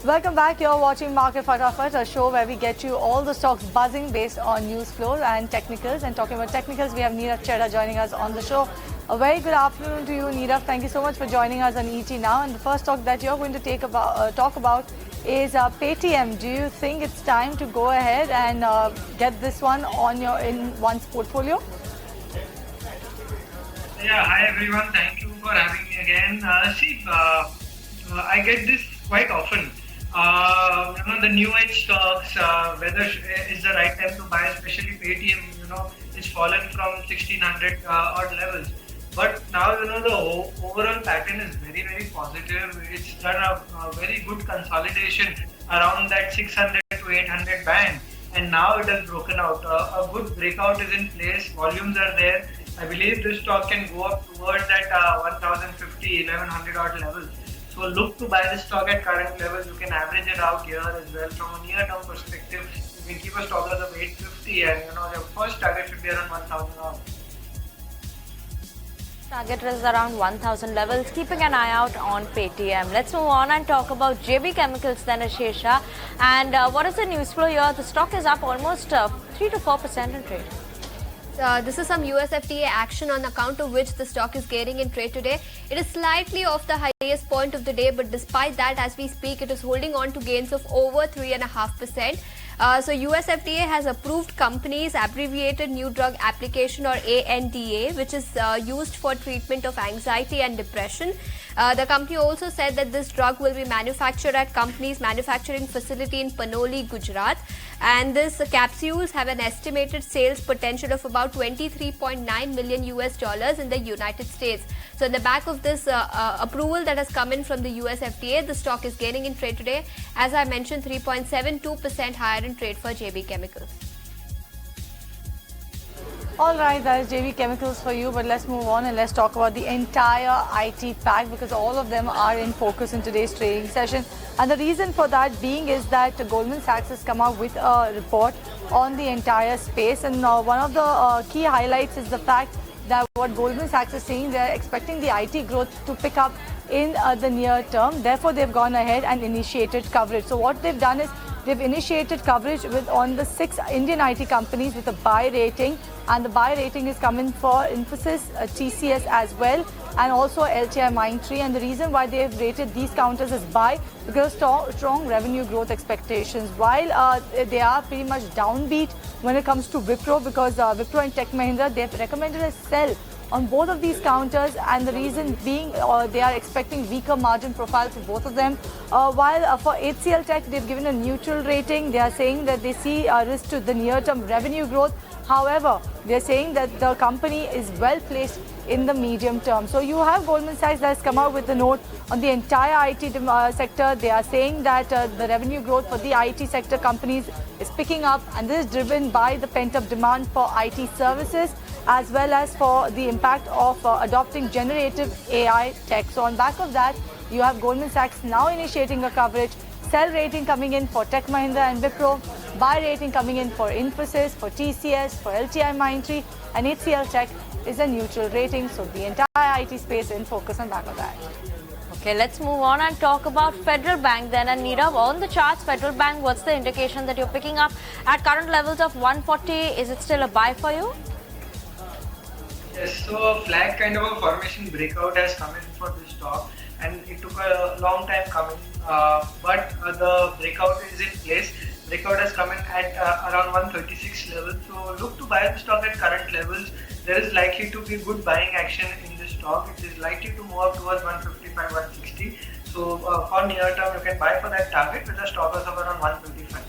Welcome back. You're watching Market Fatafat, a show where we get you all the stocks buzzing based on news flow and technicals. And talking about technicals, we have Nirav Chheda joining us on the show. A very good afternoon to you, Nirav. Thank you so much for joining us on ET Now. And the first stock that you're going to talk about is Paytm. Do you think it's time to go ahead and get this one on in one's portfolio? Yeah, hi everyone. Thank you for having me again. I get this quite often. The new age stocks, whether is the right time to buy, especially Paytm, it's fallen from 1600 odd levels. But now, the overall pattern is very, very positive. It's done a very good consolidation around that 600 to 800 band. And now it has broken out. A good breakout is in place. Volumes are there. I believe this stock can go up towards that 1050, 1100 odd levels. So look to buy this stock at current levels. You can average it out here as well. From a near-term perspective, you can keep a stop loss of 850, and your first target should be around 1000 odd. Target is around 1000 levels. Keeping an eye out on Paytm. Let's move on and talk about JB Chemicals then, Ashesha. And what is the news flow here? The stock is up almost 3 to 4% in trade. This is some US FTA action on account of which the stock is gaining in trade today. It is slightly off the highest point of the day, but despite that, as we speak, it is holding on to gains of over 3.5%. So US FDA has approved companies abbreviated new drug application, or ANDA, which is used for treatment of anxiety and depression. The company also said that this drug will be manufactured at company's manufacturing facility in Panoli, Gujarat. And these capsules have an estimated sales potential of about $23.9 million in the United States. So in the back of this approval that has come in from the US FDA, the stock is gaining in trade today. As I mentioned, 3.72% higher in trade for JB Chemicals. All right, that is JB Chemicals for you, but let's move on and let's talk about the entire IT pack, because all of them are in focus in today's trading session. And the reason for that being is that Goldman Sachs has come out with a report on the entire space, and one of the key highlights is the fact that what Goldman Sachs is saying, they're expecting the IT growth to pick up in the near term. Therefore, they've gone ahead and initiated coverage. So what they've done is they've initiated coverage on the 6 Indian IT companies with a buy rating, and the buy rating is coming for Infosys, TCS as well, and also LTIMindtree. And the reason why they have rated these counters as buy, because strong revenue growth expectations. While they are pretty much downbeat when it comes to Wipro, because Wipro and Tech Mahindra, they have recommended a sell on both of these counters, and the reason being they are expecting weaker margin profile for both of them. While for HCL Tech, they've given a neutral rating. They are saying that they see a risk to the near-term revenue growth. However, they're saying that the company is well placed in the medium term. So you have Goldman Sachs that has come out with a note on the entire IT sector. They are saying that the revenue growth for the IT sector companies is picking up, and this is driven by the pent-up demand for IT services, as well as for the impact of adopting generative AI tech. So on back of that, you have Goldman Sachs now initiating a coverage, sell rating coming in for Tech Mahindra and Wipro, buy rating coming in for Infosys, for TCS, for LTIMindtree, and HCL Tech is a neutral rating. So the entire IT space in focus on back of that. Okay, let's move on and talk about Federal Bank then. And Nirav, on the charts, Federal Bank, what's the indication that you're picking up at current levels of 140? Is it still a buy for you? Yes, so a flag kind of a formation breakout has come in for this stock, and it took a long time coming, but the breakout is in place. Breakout has come in at around 136 levels, so look to buy the stock at current levels. There is likely to be good buying action in this stock. It is likely to move up towards 155, 160. So for near term, you can buy for that target with a stop loss of around 125.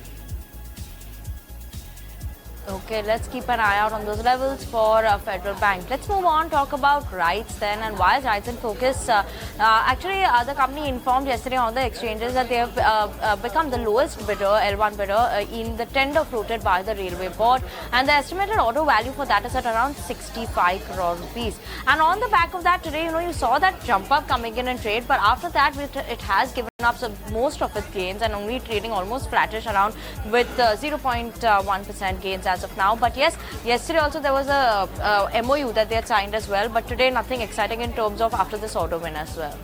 Okay, let's keep an eye out on those levels for Federal Bank. Let's move on, talk about RITES then, and why is RITES in focus? Actually, the company informed yesterday on the exchanges that they have become the lowest bidder, L1 bidder, in the tender floated by the Railway Board, and the estimated order value for that is at around 65 crore rupees. And on the back of that today, you saw that jump up coming in trade, but after that it has given up most of its gains and only trading almost flattish around with 0.1% gains as of now. But yes, yesterday also there was a MOU that they had signed as well, but today nothing exciting in terms of after this order win as well.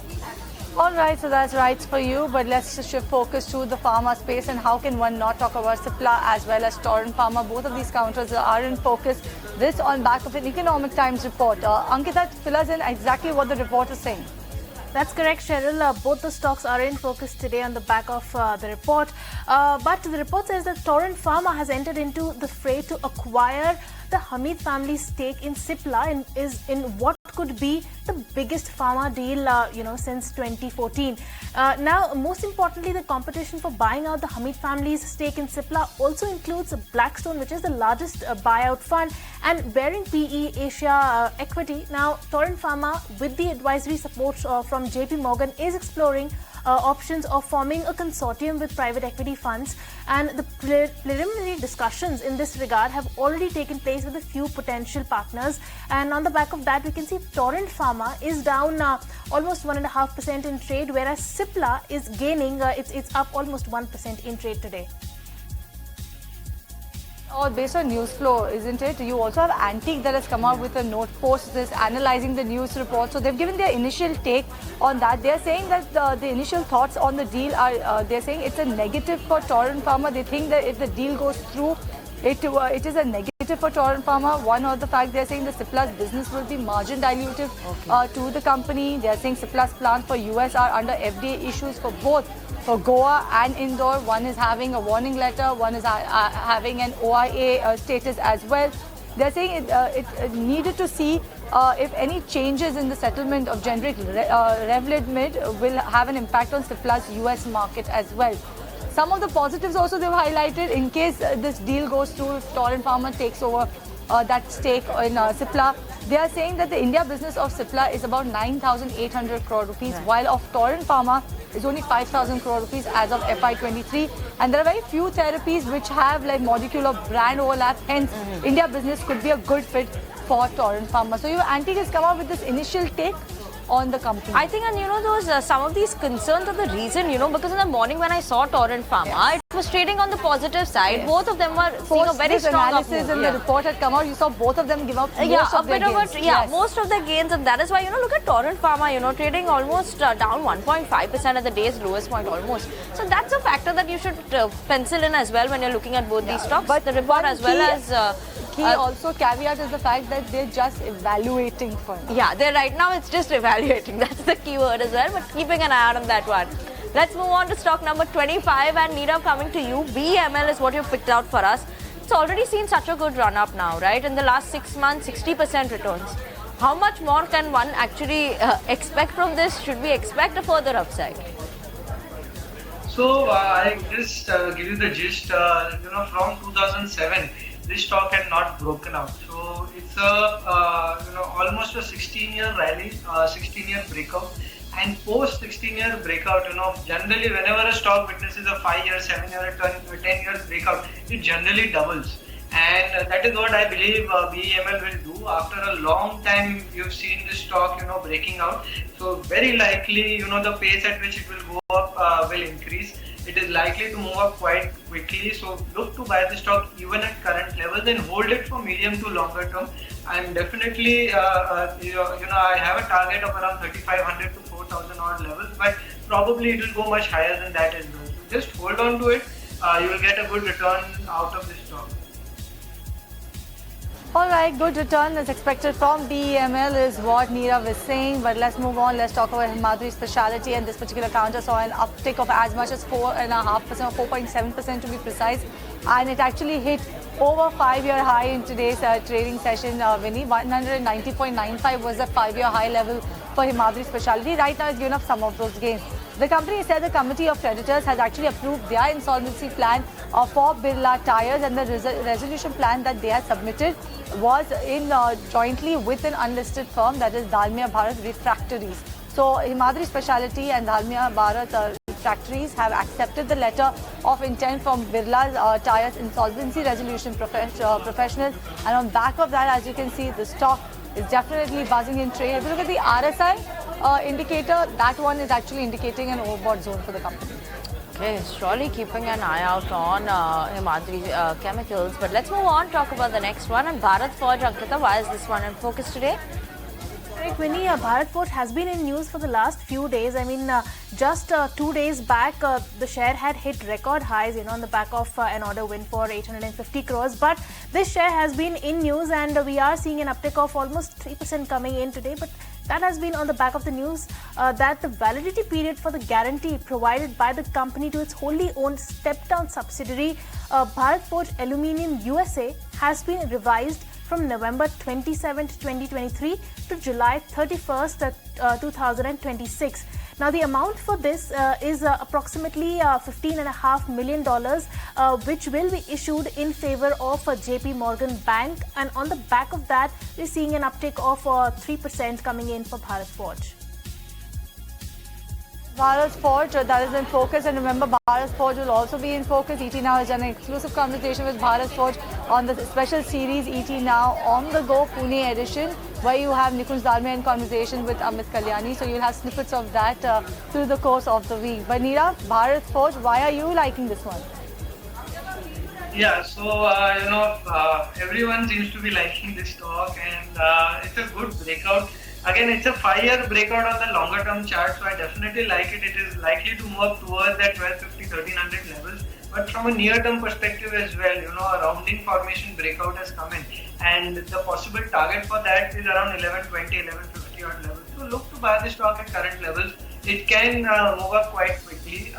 All right, so that's rights for you, but let's just shift focus to the pharma space and how can one not talk about Cipla as well as Torrent Pharma. Both of these counters are in focus. This on back of an Economic Times report. Ankita, fill us in exactly what the report is saying. That's correct, Cheryl. Both the stocks are in focus today on the back of the report. But the report says that Torrent Pharma has entered into the fray to acquire the Hamid family's stake in Cipla and is in what could be the biggest pharma deal, since 2014. Now, most importantly, the competition for buying out the Hamid family's stake in Cipla also includes Blackstone, which is the largest buyout fund, and Bearing PE Asia Equity. Now, Torrent Pharma, with the advisory support from JP Morgan, is exploring options of forming a consortium with private equity funds, and the preliminary discussions in this regard have already taken place with a few potential partners. And on the back of that, we can see Torrent Pharma is down almost 1.5% in trade, whereas Cipla is gaining. It's up almost 1% in trade today. Or based on news flow, isn't it? You also have Antique that has come out with a note post this analyzing the news report. So they've given their initial take on that. They're saying that the initial thoughts on the deal are, they're saying it's a negative for Torrent Pharma. They think that if the deal goes through, it is a negative for Torrent Pharma. One of the fact they're saying the Cipla's business will be margin dilutive to the company. They're saying Cipla's plans for US are under FDA issues for both. For Goa and Indore, one is having a warning letter, one is having an OIA status as well. They're saying it needed to see if any changes in the settlement of generic Revlimid will have an impact on Cipla's US market as well. Some of the positives also they've highlighted in case this deal goes through, if Torrent Pharma takes over that stake in Cipla. They are saying that the India business of Cipla is about 9,800 crore rupees, while of Torrent Pharma is only 5,000 crore rupees as of FY23. And there are very few therapies which have like molecular brand overlap. Hence, India business could be a good fit for Torrent Pharma. So, Antique has come up with this initial take on the company. I think, and those some of these concerns are the reason, because in the morning when I saw Torrent Pharma, it was trading on the positive side. Both of them were seeing a very strong analysis and the report had come out. You saw both of them give up most of their gains. Most of the gains, and that is why look at Torrent Pharma, trading almost down 1.5% at the day's lowest point almost. So that's a factor that you should pencil in as well when you're looking at both these stocks. But the report as well as key also caveat is the fact that they're just evaluating for now. Yeah, they're right now it's just evaluating. That's the key word as well, but keeping an eye out on that one. Let's move on to stock number 25, and Nirav, coming to you. BEML is what you've picked out for us. It's already seen such a good run up now, right? In the last 6 months, 60% returns. How much more can one actually expect from this? Should we expect a further upside? So I just give you the gist. From 2007. This stock had not broken out, so it's almost a 16-year rally, 16-year breakout, and post 16-year breakout, generally whenever a stock witnesses a 5-year, 7-year, 10-year breakout, it generally doubles, and that is what I believe BEML will do. After a long time, you've seen this stock, breaking out, so very likely, the pace at which it will go up will increase. It is likely to move up quite quickly, so look to buy the stock even at current levels and hold it for medium to longer term. I'm definitely, I have a target of around 3,500 to 4,000 odd levels, but probably it will go much higher than that as well. So just hold on to it. You will get a good return out of this stock. Alright, good return is expected from BEML is what Nirav is saying. But let's move on. Let's talk about Himadri Speciality, and this particular counter saw an uptick of as much as 4.5% or 4.7% to be precise. And it actually hit over 5-year high in today's trading session, Vinny. 190.95 was the 5-year high level for Himadri Speciality. Right now it's given up some of those gains. The company said the Committee of Creditors has actually approved their insolvency plan for Birla Tyres, and the resolution plan that they had submitted was in jointly with an unlisted firm, that is Dalmia Bharat Refractories. So Himadri Speciality and Dalmia Bharat Refractories have accepted the letter of intent from Birla Tyres insolvency resolution professional, and on back of that, as you can see, the stock is definitely buzzing in trade. If you look at the RSI indicator, that one is actually indicating an overbought zone for the company. Okay, surely keeping an eye out on Himadri Chemicals. But let's move on, talk about the next one. And Bharat Forge, Ankita, why is this one in focus today? Correct, Winnie. Bharat Forge has been in news for the last few days. I mean, just 2 days back, the share had hit record highs, on the back of an order win for 850 crores. But this share has been in news, and we are seeing an uptick of almost 3% coming in today. But that has been on the back of the news that the validity period for the guarantee provided by the company to its wholly owned step-down subsidiary, Bharat Forge Aluminium USA, has been revised from November 27, 2023 to July 31st, 2026. Now, the amount for this is approximately $15.5 million, which will be issued in favor of JP Morgan Bank. And on the back of that, we're seeing an uptick of 3% coming in for Bharat Forge. Bharat Forge, that is in focus, and remember Bharat Forge will also be in focus. ET Now has done an exclusive conversation with Bharat Forge on the special series ET Now on the Go Pune edition, where you have Nikunj Dalmia in conversation with Amit Kalyani. So you'll have snippets of that through the course of the week. But Nirav, Bharat Forge, why are you liking this one? Yeah, so everyone seems to be liking this stock, and it's a good breakout. Again, it's a 5-year breakout on the longer term chart, so I definitely like it. It is likely to move towards that 1250-1300 levels. But from a near term perspective as well, a rounding formation breakout has come in, and the possible target for that is around 1120, 1150 odd levels. So look to buy the stock at current levels. It can move up quite quickly.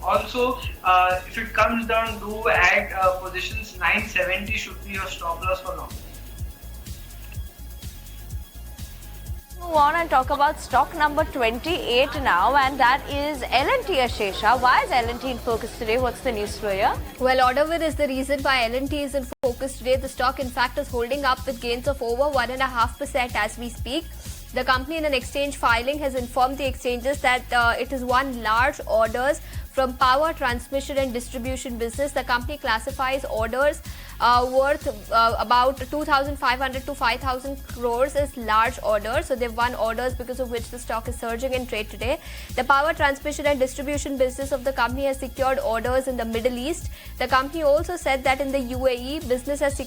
Also, if it comes down, do add positions. 970 should be your stop loss for long. Move on and talk about stock number 28 now, and that is L&T Ashesha. Why is L&T in focus today? What's the news for you? Well, order win is the reason why L&T is in focus today. The stock, in fact, is holding up with gains of over 1.5% as we speak. The company in an exchange filing has informed the exchanges that it has won large orders from power transmission and distribution business. The company classifies orders worth about 2,500 to 5,000 crores as large orders. So they've won orders because of which the stock is surging in trade today. The power transmission and distribution business of the company has secured orders in the Middle East. The company also said that in the UAE, business has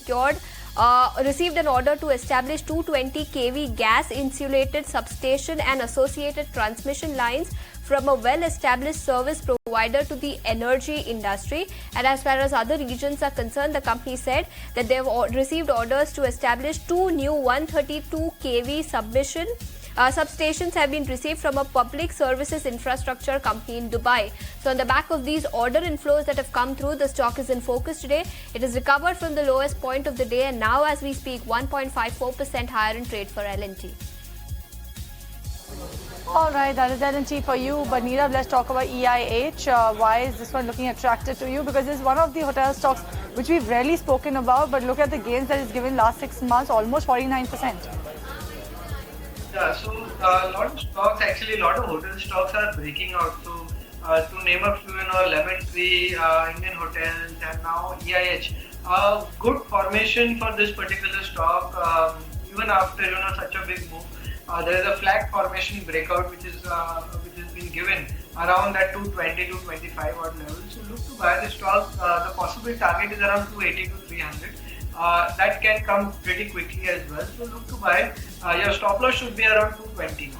received an order to establish 220 kV gas insulated substation and associated transmission lines from a well-established service provider to the energy industry. And as far as other regions are concerned, the company said that they have received orders to establish 2 new 132 kV substations have been received from a public services infrastructure company in Dubai. So on the back of these order inflows that have come through, the stock is in focus today. It has recovered from the lowest point of the day, and now as we speak, 1.54% higher in trade for L&T. All right, that is L&T for you. But Nirav, let's talk about EIH. Why is this one looking attractive to you? Because this is one of the hotel stocks which we've rarely spoken about, but look at the gains that it's given last 6 months, almost 49%. Yeah, so a lot of stocks, actually a lot of hotel stocks are breaking out. So to name a few, Lemon Tree, Indian Hotels, and now EIH. Good formation for this particular stock, even after such a big move. There is a flat formation breakout which has been given around that 220 to 25 odd level. So look to buy the stock. The possible target is around 280 to 300. That can come pretty quickly as well. So look to buy. Your stop loss should be around 220 now.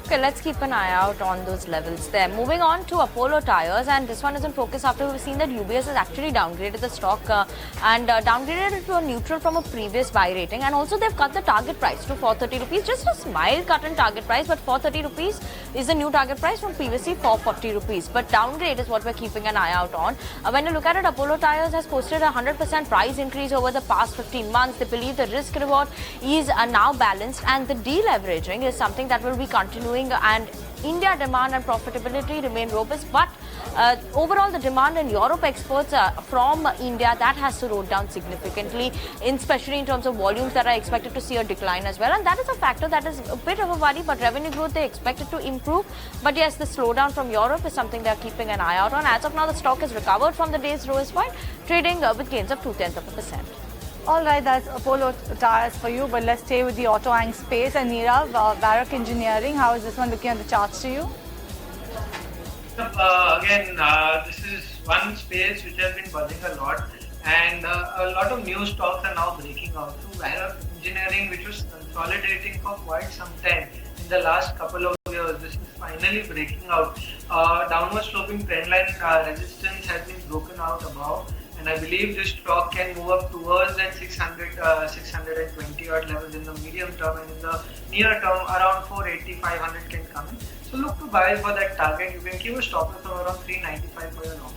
Okay, let's keep an eye out on those levels there. Moving on to Apollo Tyres, and this one is in focus after we've seen that UBS has actually downgraded the stock and downgraded it to a neutral from a previous buy rating, and also they've cut the target price to 430 rupees, just a mild cut in target price, but 430 rupees is the new target price from previously 440 rupees. But downgrade is what we're keeping an eye out on. When you look at it, Apollo Tyres has posted a 100% price increase over the past 15 months. They believe the risk reward is now balanced, and the deleveraging is something that will be continuing, and India demand and profitability remain robust, but overall the demand in Europe exports from India, that has slowed down significantly, especially in terms of volumes that are expected to see a decline as well, and that is a factor that is a bit of a worry. But revenue growth, they expect it to improve, but yes, the slowdown from Europe is something they are keeping an eye out on. As of now, the stock has recovered from the day's lowest point, trading with gains of 0.2%. All right, that's Apollo Tyres for you, but let's stay with the auto ang space. And Nirav, VAW Engineering, how is this one looking at the charts to you? Again, this is one space which has been buzzing a lot, and a lot of new stocks are now breaking out. So VAW Engineering, which was consolidating for quite some time in the last couple of years. This is finally breaking out. Downward sloping trendline resistance has been broken out above, and I believe this stock can move up towards that 620 odd levels in the medium term, and in the near term around 480, 500 can come in. So look to buy for that target. You can keep a stop loss of around 395 for your long.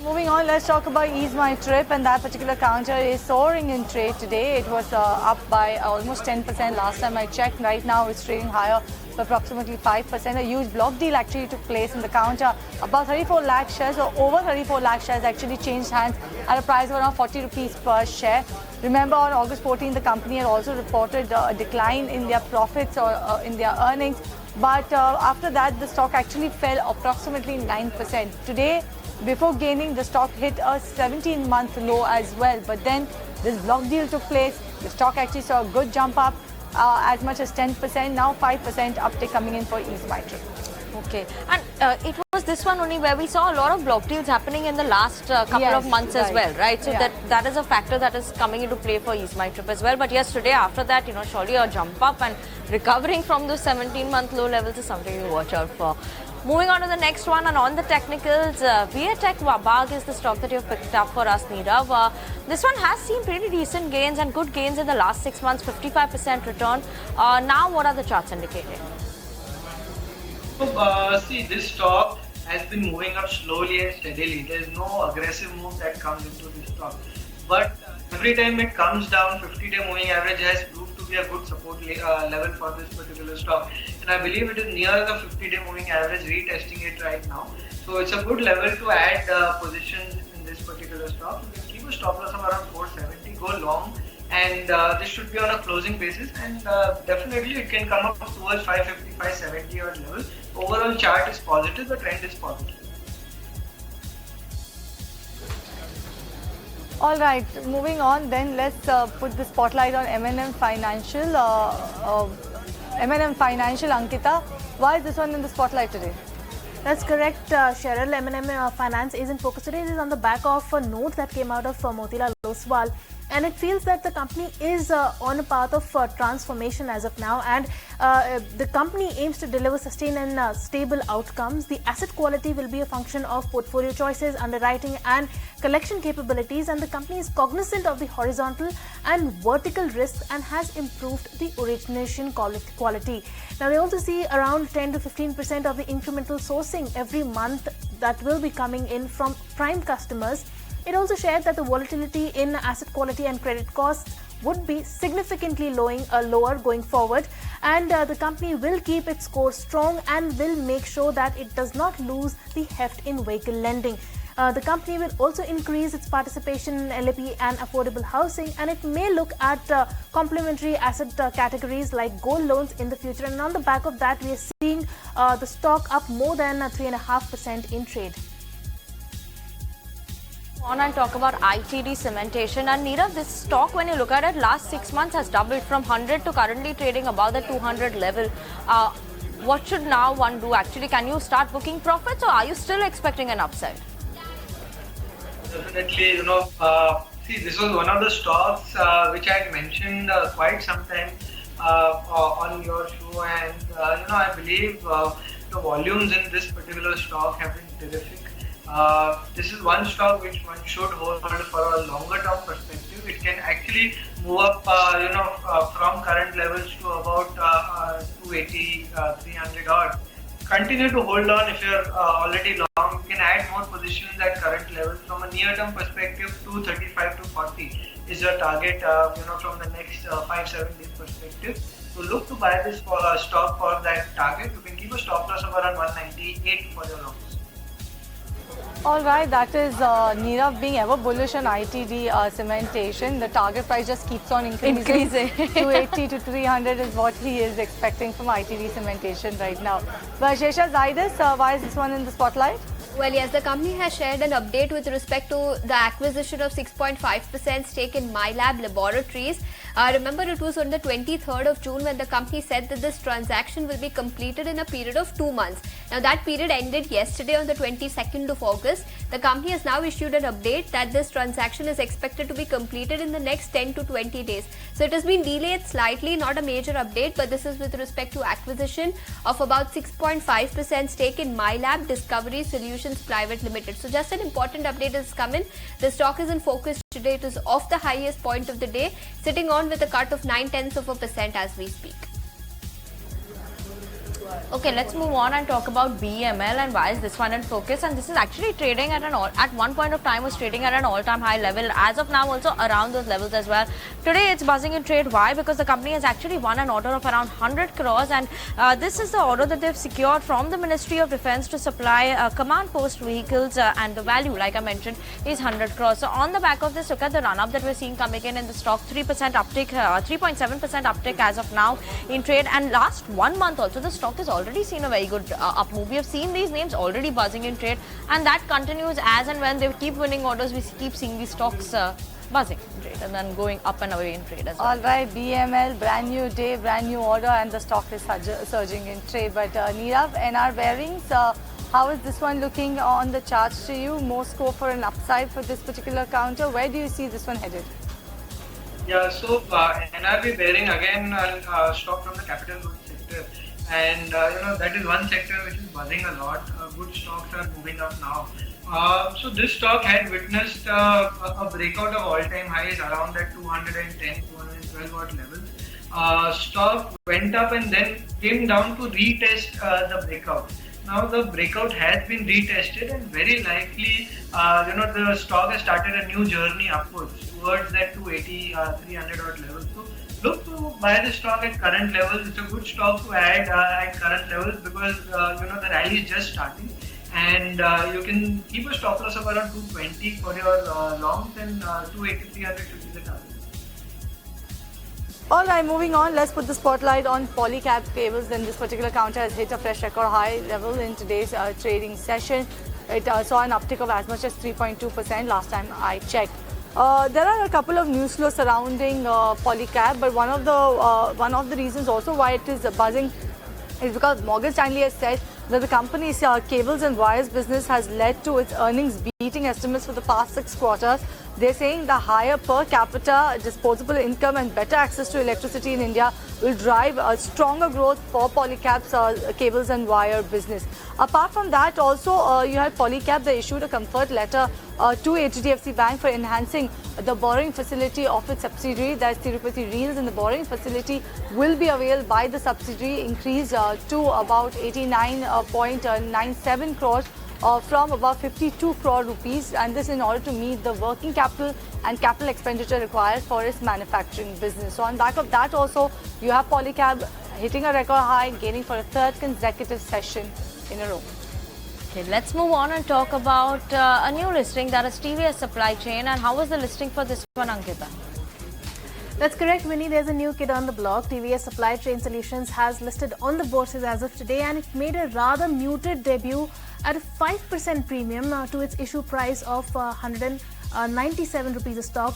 Moving on, let's talk about EaseMyTrip, and that particular counter is soaring in trade today. It was up by almost 10% last time I checked. Right now it's trading higher by approximately 5%. A huge block deal actually took place in the counter. About 34 lakh shares or over 34 lakh shares actually changed hands at a price of around 40 rupees per share. Remember, on August 14, the company had also reported a decline in their profits or in their earnings. But after that, the stock actually fell approximately 9%. Today, before gaining, the stock hit a 17-month low as well. But then this block deal took place. The stock actually saw a good jump up, as much as 10%. Now 5% uptick coming in for EaseMyTrip. Okay, and it was this one only where we saw a lot of block deals happening in the last couple of months as well, right? So that is a factor that is coming into play for EaseMyTrip as well. But yes, today after that, surely a jump up and recovering from those 17-month low levels is something to watch out for. Moving on to the next one, and on the technicals, Tech Wabag is the stock that you've picked up for us, Nirav. This one has seen pretty decent gains and good gains in the last 6 months, 55% return. Now, what are the charts indicating? So, see, this stock has been moving up slowly and steadily. There is no aggressive move that comes into this stock. But every time it comes down, 50-day moving average has proved to be a good support level for this particular stock. And I believe it is near the 50-day moving average, retesting it right now. So it's a good level to add positions in this particular stock. You can keep a stop loss of around 470, go long, and this should be on a closing basis, and definitely it can come up towards 550, 570 odd levels. Overall chart is positive, the trend is positive. All right, moving on then, let's put the spotlight on M&M Financial. M&M Financial, Ankita, why is this one in the spotlight today? That's correct, Cheryl. M&M Finance is in focus today. It is on the back of a note that came out of Motilal Oswal, and it feels that the company is on a path of transformation as of now, and the company aims to deliver sustained and stable outcomes. The asset quality will be a function of portfolio choices, underwriting and collection capabilities, and the company is cognizant of the horizontal and vertical risks and has improved the origination quality. Now, they also see around 10 to 15% of the incremental sourcing every month that will be coming in from prime customers. It also shared that the volatility in asset quality and credit costs would be significantly lower going forward, and the company will keep its core strong and will make sure that it does not lose the heft in vehicle lending. The company will also increase its participation in LAP and affordable housing, and it may look at complementary asset categories like gold loans in the future. And on the back of that, we are seeing the stock up more than 3.5% in trade. On and talk about ITD Cementation, and Nirav, this stock, when you look at it, last 6 months has doubled from 100 to currently trading above the 200 level. What should now one do? Actually, can you start booking profits, or are you still expecting an upside? Definitely, see, this was one of the stocks which I had mentioned quite some time on your show, and I believe the volumes in this particular stock have been terrific. This is one stock which one should hold for a longer term perspective. It can actually move up, from current levels to about 280, 300 odd. Continue to hold on if you're already long. You can add more positions at current levels. From a near term perspective, 235 to 40 is your target, from the next 5-7 days perspective. So look to buy this stock for that target. You can keep a stop loss of around 198 for your longs. All right, that is Nirav being ever bullish on ITD Cementation. The target price just keeps on increasing. 280 to 300 is what he is expecting from ITD Cementation right now. But Zydus, why is this one in the spotlight? Well, yes, the company has shared an update with respect to the acquisition of 6.5% stake in MyLab Laboratories. Remember, it was on the 23rd of June when the company said that this transaction will be completed in a period of 2 months. Now, that period ended yesterday on the 22nd of August. The company has now issued an update that this transaction is expected to be completed in the next 10 to 20 days. So, it has been delayed slightly, not a major update, but this is with respect to acquisition of about 6.5% stake in MyLab Discovery Solutions Private Limited. So just an important update has come in. The stock is in focus today. It is off the highest point of the day, sitting on with a cut of 0.9% as we speak. Okay, let's move on and talk about BEML and why is this one in focus. And this is actually trading at one point of time was trading at an all-time high level. As of now, also around those levels as well. Today, it's buzzing in trade. Why? Because the company has actually won an order of around 100 crores, and this is the order that they've secured from the Ministry of Defence to supply command post vehicles, and the value, like I mentioned, is 100 crores. So on the back of this, look at the run-up that we're seeing coming in the stock. 3% uptick, 3.7% uptick as of now in trade. And last 1 month also, the stock is already seen a very good up move. We have seen these names already buzzing in trade, and that continues as and when they keep winning orders. We keep seeing these stocks buzzing in trade and then going up and away in trade as well. All right, BEML, brand new day, brand new order, and the stock is surging in trade. But Nirav, NRB Bearings, how is this one looking on the charts to you? More scope for an upside for this particular counter. Where do you see this one headed? Yeah, so NRB Bearing again, stock from the capital goods sector. And that is one sector which is buzzing a lot. Good stocks are moving up now. So this stock had witnessed a breakout of all-time highs around that 210, 212 odd level. Stock went up and then came down to retest the breakout. Now the breakout has been retested, and very likely, the stock has started a new journey upwards towards that 280, 300 odd levels. So look to buy the stock at current levels. It's a good stock to add at current levels because the rally is just starting, and you can keep a stop loss of around 220 for your longs, and 280, 300 should be the target. All right, moving on, let's put the spotlight on Polycab Cables. Then this particular counter has hit a fresh record high level in today's trading session. It saw an uptick of as much as 3.2% last time I checked. There are a couple of news flows surrounding Polycab, but one of the reasons also why it is buzzing is because Morgan Stanley has said that the company's cables and wires business has led to its earnings beating estimates for the past 6 quarters. They're saying the higher per capita disposable income and better access to electricity in India will drive a stronger growth for Polycab's cables and wire business. Apart from that, also you had Polycab. They issued a comfort letter to HDFC Bank for enhancing the borrowing facility of its subsidiary, that's Tirupati Reels, and the borrowing facility will be availed by the subsidiary, increased to about 89.97 crores. From about 52 crore rupees, and this in order to meet the working capital and capital expenditure required for its manufacturing business. So on back of that also, you have Polycab hitting a record high, gaining for a 3rd consecutive session in a row. Okay, let's move on and talk about a new listing, that is TVS Supply Chain. And how was the listing for this one, Ankita? That's correct, Winnie. There's a new kid on the block. TVS Supply Chain Solutions has listed on the bourses as of today, and it made a rather muted debut at a 5% premium to its issue price of 197 rupees a stock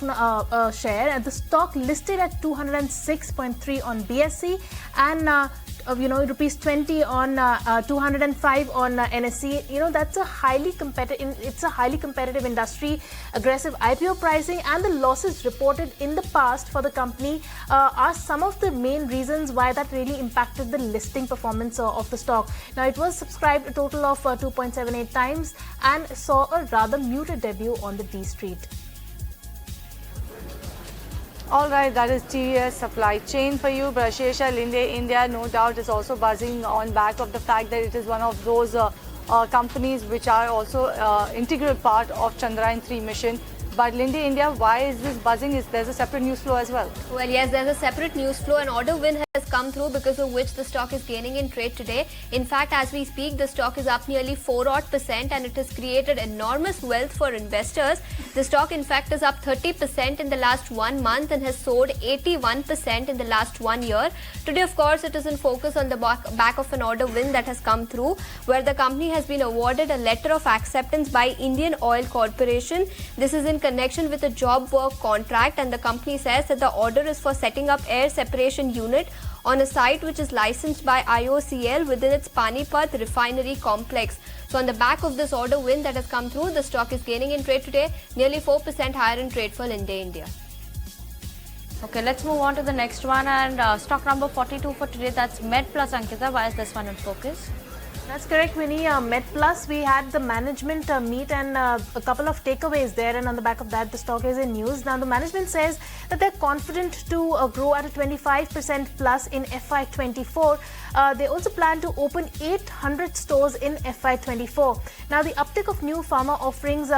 share. And the stock listed at 206.3 on BSE and rupees 20 on 205 on NSE. That's a highly competitive. It's a highly competitive industry. Aggressive IPO pricing and the losses reported in the past for the company are some of the main reasons why that really impacted the listing performance of the stock. Now, it was subscribed a total of 2.78 times and saw a rather muted debut on the D Street. All right, that is TVS Supply Chain for you. Brashesha, Linde India, no doubt, is also buzzing on back of the fact that it is one of those companies which are also integral part of Chandrayaan-3 mission. But Linde India, why is this buzzing? There's a separate news flow as well. Well, yes, there's a separate news flow. An order win has come through because of which the stock is gaining in trade today. In fact, as we speak, the stock is up nearly 4% and it has created enormous wealth for investors. The stock in fact is up 30% in the last 1 month and has soared 81% in the last 1 year. Today, of course, it is in focus on the back of an order win that has come through, where the company has been awarded a letter of acceptance by Indian Oil Corporation. This is in connection with a job work contract, and the company says that the order is for setting up air separation unit on a site which is licensed by IOCL within its Panipat refinery complex. So on the back of this order win that has come through, the stock is gaining in trade today, nearly 4% higher in trade for Linde India. Okay, let's move on to the next one, and stock number 42 for today, that's Med Plus. Ankita, why is this one in focus? That's correct, Winnie. Met Plus, we had the management meet and a couple of takeaways there, and on the back of that, the stock is in news. Now, the management says that they're confident to grow at a 25% plus in FY24. They also plan to open 800 stores in FY24. Now, the uptick of new pharma offerings,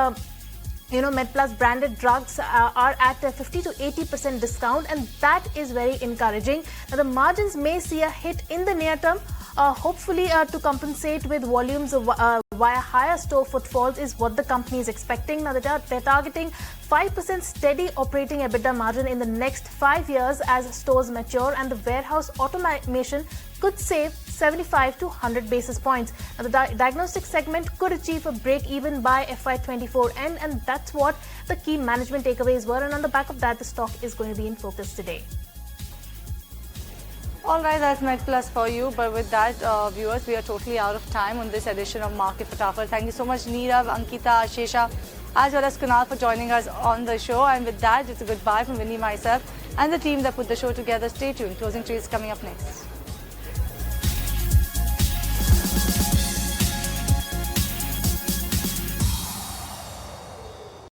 MedPlus branded drugs are at a 50 to 80% discount, and that is very encouraging. Now, the margins may see a hit in the near term. Hopefully to compensate with volumes via higher store footfalls is what the company is expecting. Now they're targeting 5% steady operating EBITDA margin in the next 5 years as stores mature, and the warehouse automation could save 75 to 100 basis points. Now the diagnostic segment could achieve a break even by FY24 end, and that's what the key management takeaways were, and on the back of that, the stock is going to be in focus today. Alright, that's Med Plus for you. But with that, viewers, we are totally out of time on this edition of Market Fatafat. Thank you so much, Nirav, Ankita, Shesha, as well as Kunal for joining us on the show. And with that, it's a goodbye from Winnie, myself, and the team that put the show together. Stay tuned. Closing trades coming up next.